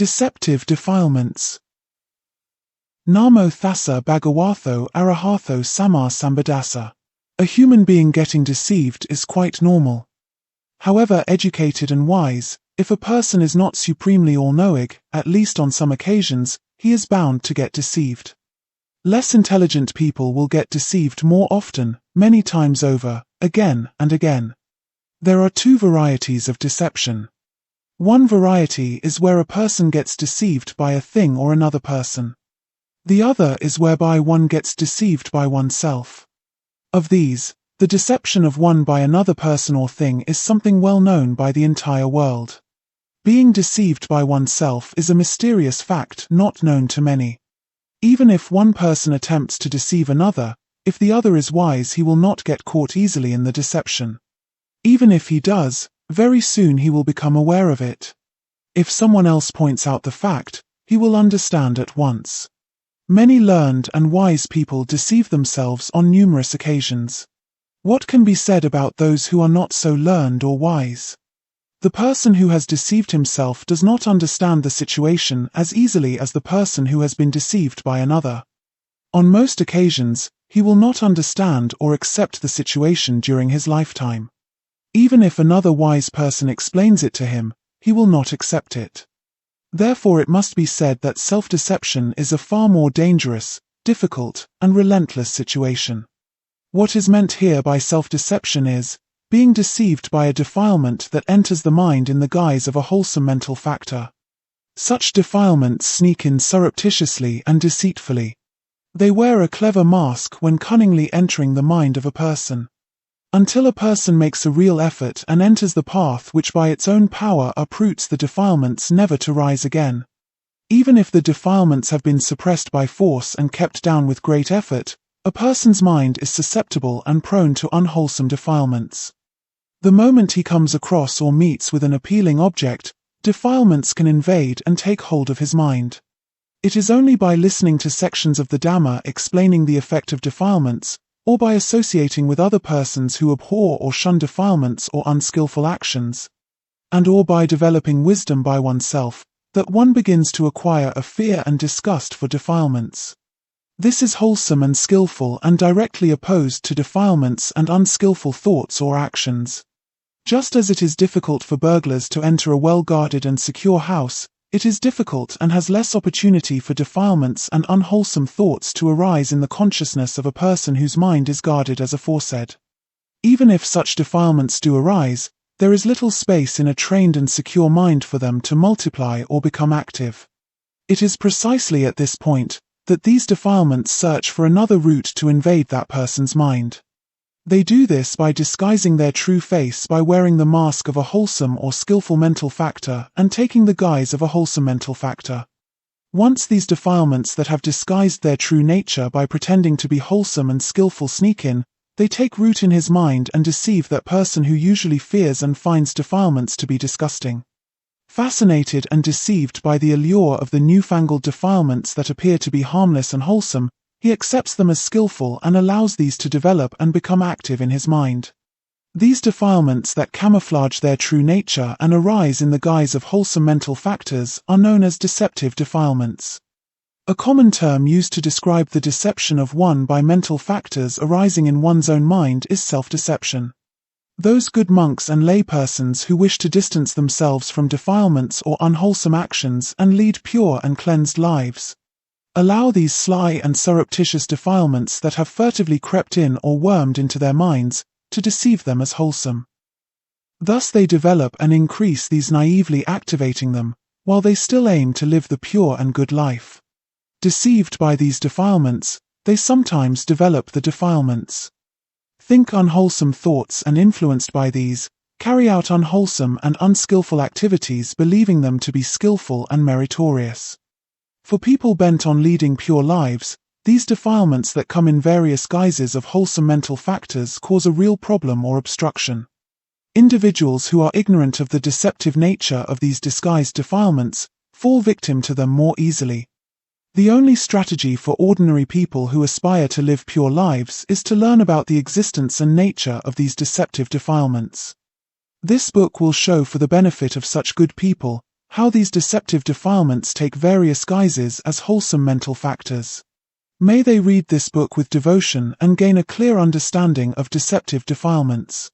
Deceptive Defilements. Namo thassa bhagavatho arahatho samma sambuddhassa. A human being getting deceived is quite normal. However educated and wise, if a person is not supremely all-knowing, at least on some occasions, he is bound to get deceived. Less intelligent people will get deceived more often, many times over, again and again. There are two varieties of deception. One variety is where a person gets deceived by a thing or another person. The other is whereby one gets deceived by oneself. Of these, the deception of one by another person or thing is something well known by the entire world. Being deceived by oneself is a mysterious fact not known to many. Even if one person attempts to deceive another, if the other is wise, he will not get caught easily in the deception. Even if he does, very soon he will become aware of it. If someone else points out the fact, he will understand at once. Many learned and wise people deceive themselves on numerous occasions. What can be said about those who are not so learned or wise? The person who has deceived himself does not understand the situation as easily as the person who has been deceived by another. On most occasions, he will not understand or accept the situation during his lifetime. Even if another wise person explains it to him, he will not accept it. Therefore it must be said that self-deception is a far more dangerous, difficult, and relentless situation. What is meant here by self-deception is being deceived by a defilement that enters the mind in the guise of a wholesome mental factor. Such defilements sneak in surreptitiously and deceitfully. They wear a clever mask when cunningly entering the mind of a person. Until a person makes a real effort and enters the path which by its own power uproots the defilements never to rise again. Even if the defilements have been suppressed by force and kept down with great effort, a person's mind is susceptible and prone to unwholesome defilements. The moment he comes across or meets with an appealing object, defilements can invade and take hold of his mind. It is only by listening to sections of the Dhamma explaining the effect of defilements, or by associating with other persons who abhor or shun defilements or unskillful actions, and or by developing wisdom by oneself, that one begins to acquire a fear and disgust for defilements. This is wholesome and skillful and directly opposed to defilements and unskillful thoughts or actions. Just as it is difficult for burglars to enter a well-guarded and secure house, it is difficult and has less opportunity for defilements and unwholesome thoughts to arise in the consciousness of a person whose mind is guarded as aforesaid. Even if such defilements do arise, there is little space in a trained and secure mind for them to multiply or become active. It is precisely at this point that these defilements search for another route to invade that person's mind. They do this by disguising their true face by wearing the mask of a wholesome or skillful mental factor and taking the guise of a wholesome mental factor. Once these defilements that have disguised their true nature by pretending to be wholesome and skillful sneak in, they take root in his mind and deceive that person who usually fears and finds defilements to be disgusting. Fascinated and deceived by the allure of the newfangled defilements that appear to be harmless and wholesome, he accepts them as skillful and allows these to develop and become active in his mind. These defilements that camouflage their true nature and arise in the guise of wholesome mental factors are known as deceptive defilements. A common term used to describe the deception of one by mental factors arising in one's own mind is self-deception. Those good monks and laypersons who wish to distance themselves from defilements or unwholesome actions and lead pure and cleansed lives, allow these sly and surreptitious defilements that have furtively crept in or wormed into their minds to deceive them as wholesome. Thus they develop and increase these naively activating them, while they still aim to live the pure and good life. Deceived by these defilements, they sometimes develop the defilements. Think unwholesome thoughts and influenced by these, carry out unwholesome and unskillful activities believing them to be skillful and meritorious. For people bent on leading pure lives, these defilements that come in various guises of wholesome mental factors cause a real problem or obstruction. Individuals who are ignorant of the deceptive nature of these disguised defilements fall victim to them more easily. The only strategy for ordinary people who aspire to live pure lives is to learn about the existence and nature of these deceptive defilements. This book will show for the benefit of such good people how these deceptive defilements take various guises as wholesome mental factors. May they read this book with devotion and gain a clear understanding of deceptive defilements.